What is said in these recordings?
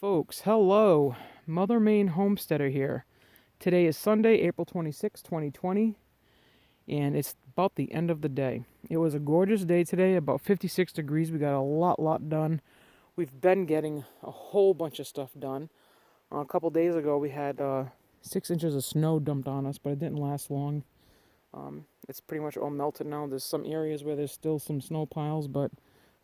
Folks, hello. Mother Main Homesteader here. Today is Sunday, April 26, 2020, and it's about the end of the day. It was a gorgeous day today, about 56 degrees. We got a lot done. We've been getting a whole bunch of stuff done. A couple days ago, we had 6 inches of snow dumped on us, but it didn't last long. It's pretty much all melted now. There's some areas where there's still some snow piles, but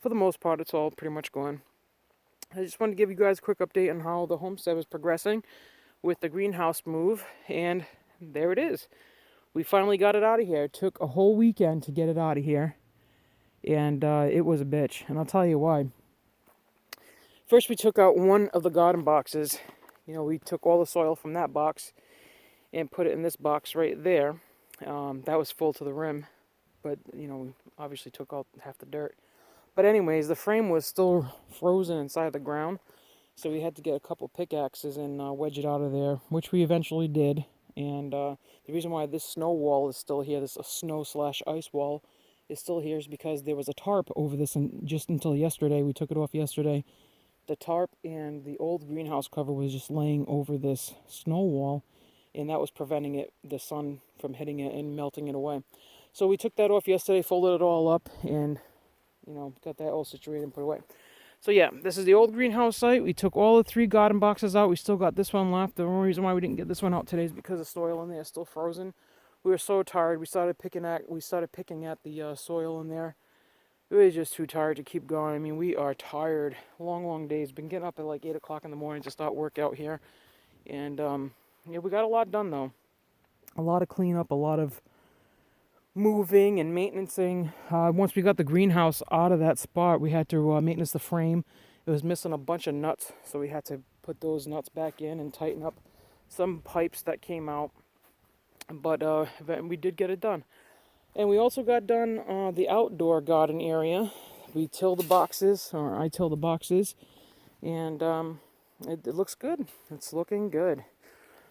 for the most part, it's all pretty much gone. I just wanted to give you guys a quick update on how the homestead was progressing with the greenhouse move, and there it is. We finally got it out of here. It took a whole weekend to get it out of here, and it was a bitch, and I'll tell you why. First, we took out one of the garden boxes. We took all the soil from that box and put it in this box right there. That was full to the rim, but, we obviously took out half the dirt. But anyways, the frame was still frozen inside the ground, so we had to get a couple pickaxes and wedge it out of there, which we eventually did. And the reason why this snow wall is still here, this snow/ice wall, is still here is because there was a tarp over this, and just until yesterday, we took it off yesterday. The tarp and the old greenhouse cover was just laying over this snow wall, and that was preventing the sun from hitting it and melting it away. So we took that off yesterday, folded it all up, and got that all situated and put away. So yeah, this is the old greenhouse site. We took all the 3 garden boxes out. We still got this one left. The only reason why we didn't get this one out today is because the soil in there is still frozen. We were so tired. We started picking at the soil in there. We were just too tired to keep going. I mean, we are tired. Long days. Been getting up at like 8 o'clock in the morning to start work out here. And we got a lot done though. A lot of cleanup, a lot of moving and maintaining. Once we got the greenhouse out of that spot, we had to maintenance the frame. It was missing a bunch of nuts, so we had to put those nuts back in and tighten up some pipes that came out. But we did get it done. And we also got done the outdoor garden area. We tilled the boxes, or I tilled the boxes, and it looks good. It's looking good.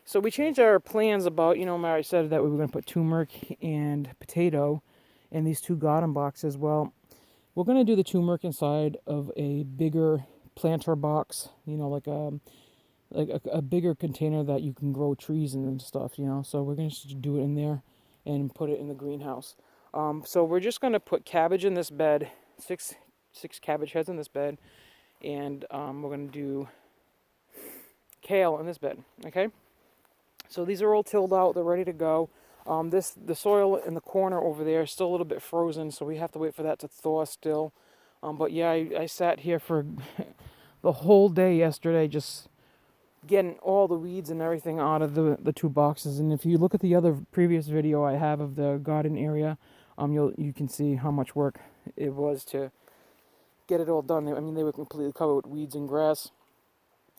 So we changed our plans about, Mary said that we were going to put turmeric and potato in these 2 garden boxes. Well, we're going to do the turmeric inside of a bigger planter box, like a bigger container that you can grow trees in and stuff, So we're going to just do it in there and put it in the greenhouse. So we're just going to put cabbage in this bed, six cabbage heads in this bed, and we're going to do kale in this bed, okay? So these are all tilled out. They're ready to go. The soil in the corner over there is still a little bit frozen, so we have to wait for that to thaw still. But yeah, I sat here for the whole day yesterday just getting all the weeds and everything out of the 2 boxes. And if you look at the other previous video I have of the garden area, you can see how much work it was to get it all done. I mean, they were completely covered with weeds and grass.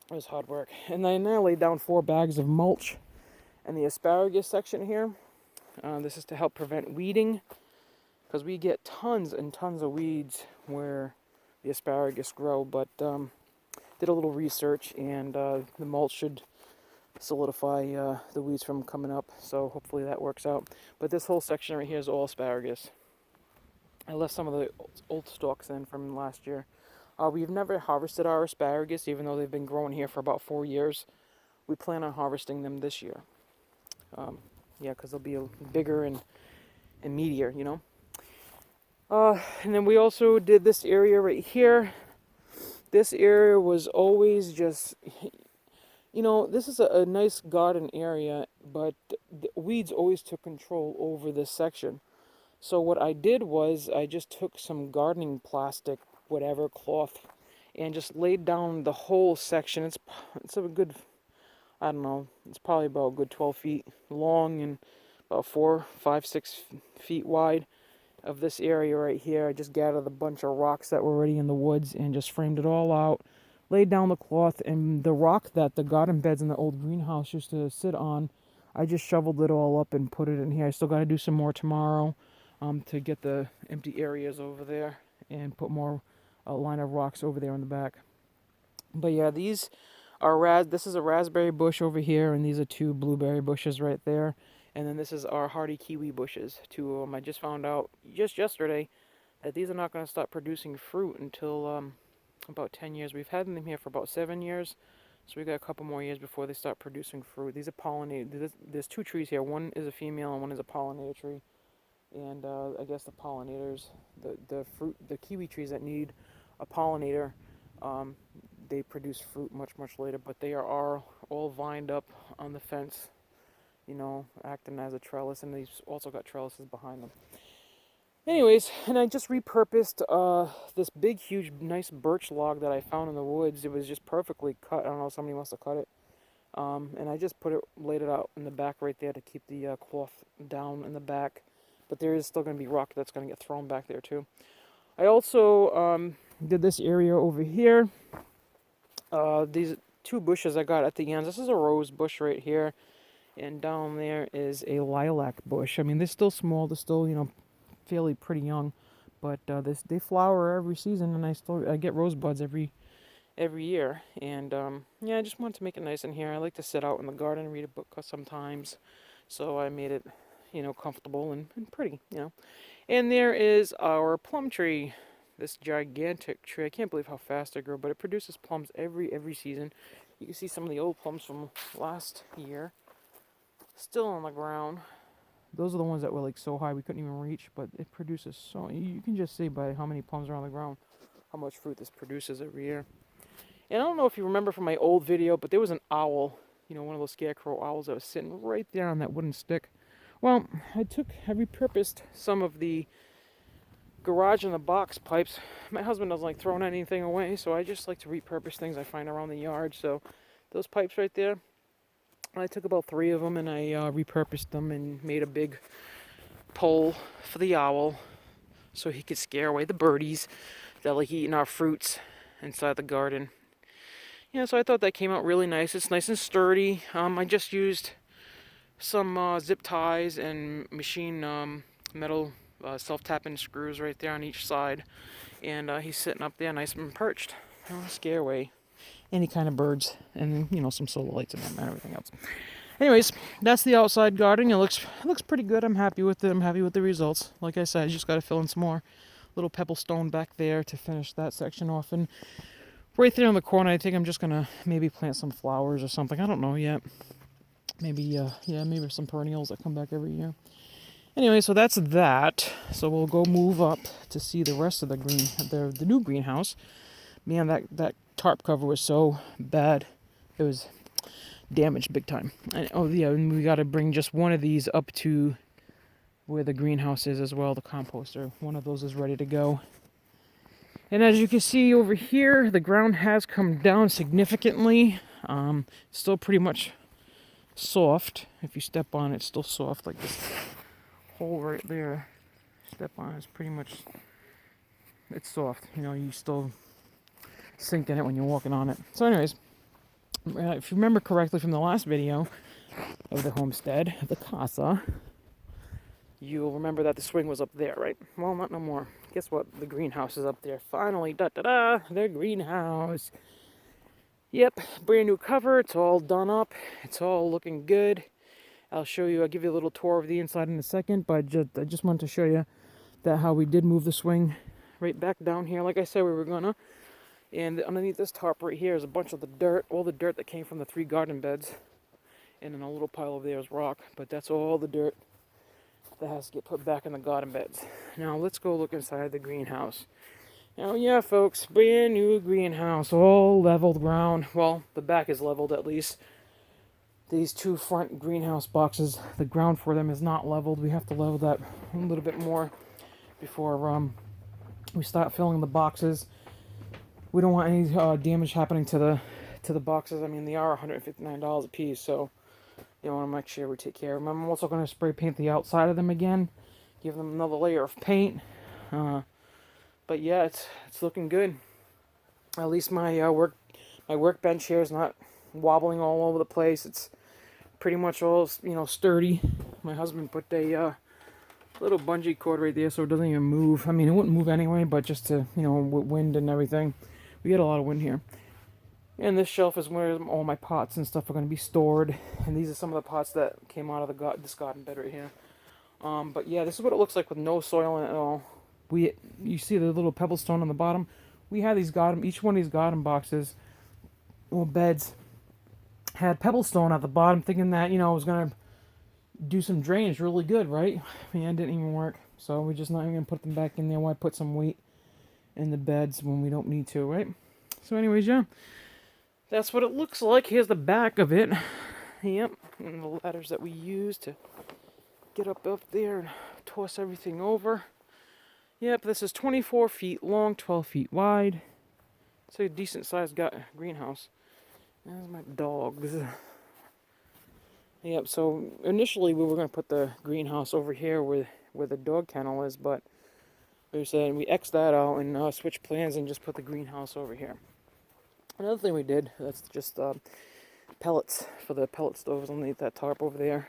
It was hard work. And I now laid down 4 bags of mulch in the asparagus section here. This is to help prevent weeding, because we get tons and tons of weeds where the asparagus grow. But did a little research, and the mulch should solidify the weeds from coming up, so hopefully that works out. But this whole section right here is all asparagus. I left some of the old stalks in from last year. We've never harvested our asparagus, even though they've been growing here for about 4 years. We plan on harvesting them this year. Because they'll be bigger and meatier, And then we also did this area right here. This area was always just, this is a nice garden area, but the weeds always took control over this section. So what I did was I just took some gardening plastic, whatever, cloth, and just laid down the whole section. It's a good, I don't know, it's probably about a good 12 feet long and about 4, 5, 6 feet wide of this area right here. I just gathered a bunch of rocks that were already in the woods and just framed it all out, laid down the cloth, and the rock that the garden beds in the old greenhouse used to sit on, I just shoveled it all up and put it in here. I still got to do some more tomorrow to get the empty areas over there and put more line of rocks over there in the back. But yeah, this is a raspberry bush over here, and these are 2 blueberry bushes right there. And then this is our hardy kiwi bushes, 2 of them. I just found out just yesterday that these are not going to stop producing fruit until about 10 years. We've had them here for about 7 years, so we got a couple more years before they start producing fruit. These are pollinated. There's two trees here. One is a female and one is a pollinator tree. And I guess the pollinators, the kiwi trees that need a pollinator, um, they produce fruit much later. But they are all vined up on the fence, acting as a trellis, and they've also got trellises behind them. Anyways, and I just repurposed this big, huge, nice birch log that I found in the woods. It was just perfectly cut. I don't know, somebody must have cut it. And I just laid it out in the back right there to keep the cloth down in the back. But there is still going to be rock that's going to get thrown back there too. I also did this area over here. These two bushes I got at the ends. This is a rose bush right here. And down there is a lilac bush. I mean, they're still small. They're still, fairly pretty young, but they flower every season, and I get rose buds every year. And yeah, I just wanted to make it nice in here. I like to sit out in the garden and read a book sometimes, so I made it comfortable and pretty. And there is our plum tree, this gigantic tree. I can't believe how fast they grow, but it produces plums every season. You can see some of the old plums from last year still on the ground. Those are the ones that were like so high we couldn't even reach, but it produces so, you can just see by how many plums are on the ground how much fruit this produces every year. And I don't know if you remember from my old video, but there was an owl, one of those scarecrow owls that was sitting right there on that wooden stick. Well, I repurposed some of the garage and the box pipes. My husband doesn't like throwing anything away, so I just like to repurpose things I find around the yard. So those pipes right there, I took about 3 of them and I repurposed them and made a big pole for the owl so he could scare away the birdies that like eating our fruits inside the garden. Yeah, so I thought that came out really nice. It's nice and sturdy. I just used some zip ties and machine metal self-tapping screws right there on each side. And he's sitting up there nice and perched. Scare away any kind of birds, and some solar lights and everything else. Anyways, that's the outside gardening. It looks pretty good. I'm happy with it. I'm happy with the results. Like I said, I just got to fill in some more little pebble stone back there to finish that section off. And right there in the corner, I think I'm just gonna maybe plant some flowers or something. I don't know yet. Maybe maybe some perennials that come back every year. Anyway, so that's that. So we'll go move up to see the rest of the new greenhouse. Man, that tarp cover was so bad. It was damaged big time. And we got to bring just one of these up to where the greenhouse is as well, the composter. One of those is ready to go. And as you can see over here, the ground has come down significantly. Still pretty much soft. If you step on it, it's still soft. Like this hole right there, step on it's pretty much, it's soft. You still sink in it when you're walking on it. So anyways, if you remember correctly from the last video of the homestead, the casa, you'll remember that the swing was up there, right? Well, not no more. Guess what? The greenhouse is up there. Finally, the greenhouse. Yep, brand new cover. It's all done up. It's all looking good. I'll give you a little tour of the inside in a second, but I just wanted to show you that how we did move the swing right back down here, like I said we were gonna. And underneath this tarp right here is a bunch of the dirt, all the dirt that came from the 3 garden beds. And then a little pile over there is rock, but that's all the dirt that has to get put back in the garden beds. Now let's go look inside the greenhouse. Now, yeah, folks, brand new greenhouse, all leveled ground. Well, the back is leveled at least. These 2 front greenhouse boxes, the ground for them is not leveled. We have to level that a little bit more before we start filling the boxes. We don't want any damage happening to the boxes. I mean, they are $159 a piece, so I want to make sure we take care of them. I'm also going to spray paint the outside of them again, give them another layer of paint. But yeah, it's looking good. At least my workbench here is not wobbling all over the place. It's pretty much all sturdy. My husband put a little bungee cord right there so it doesn't even move. I mean, it wouldn't move anyway, but just to with wind and everything. We get a lot of wind here. And this shelf is where all my pots and stuff are going to be stored. And these are some of the pots that came out of this garden bed right here. But yeah, this is what it looks like with no soil in it at all. You see the little pebble stone on the bottom? we had these garden, each one of these garden boxes or beds had pebble stone at the bottom, thinking that, you know, it was gonna do some drainage really good, right? Man, it didn't even work. So we're just not even gonna put them back in there. Why put some weight in the beds when we don't need to, right? So anyways, yeah, that's what it looks like. Here's the back of it. Yep, and the ladders that we use to get up there and toss everything over. Yep, this is 24 feet long, 12 feet wide. It's a decent sized greenhouse. There's my dogs. Yep, so initially we were going to put the greenhouse over here where the dog kennel is, but we said we X'd that out and switched plans and just put the greenhouse over here. Another thing we did, that's just pellets for the pellet stoves underneath that tarp over there.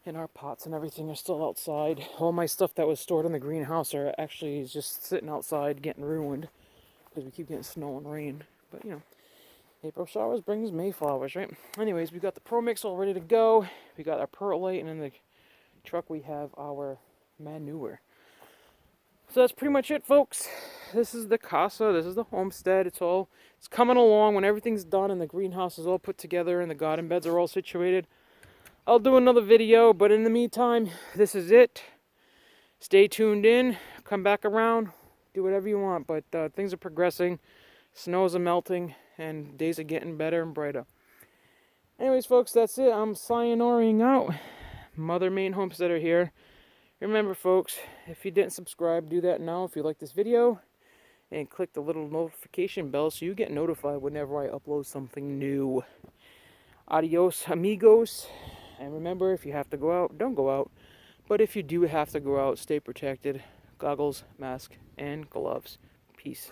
And our pots and everything are still outside. All my stuff that was stored in the greenhouse are actually just sitting outside getting ruined because we keep getting snow and rain. But, you know, April showers brings May flowers, right? Anyways, we got the Pro Mix all ready to go. We got our perlite, and in the truck we have our manure. So that's pretty much it, folks. This is the casa. This is the homestead. It's coming along. When everything's done and the greenhouse is all put together and the garden beds are all situated, I'll do another video. But in the meantime, this is it. Stay tuned in. Come back around. Do whatever you want. But things are progressing. Snows are melting. And days are getting better and brighter. Anyways, folks, that's it. I'm sayonaraing out. Mother Main Homesteader here. Remember, folks, if you didn't subscribe, do that now if you like this video. And click the little notification bell so you get notified whenever I upload something new. Adios, amigos. And remember, if you have to go out, don't go out. But if you do have to go out, stay protected. Goggles, mask, and gloves. Peace.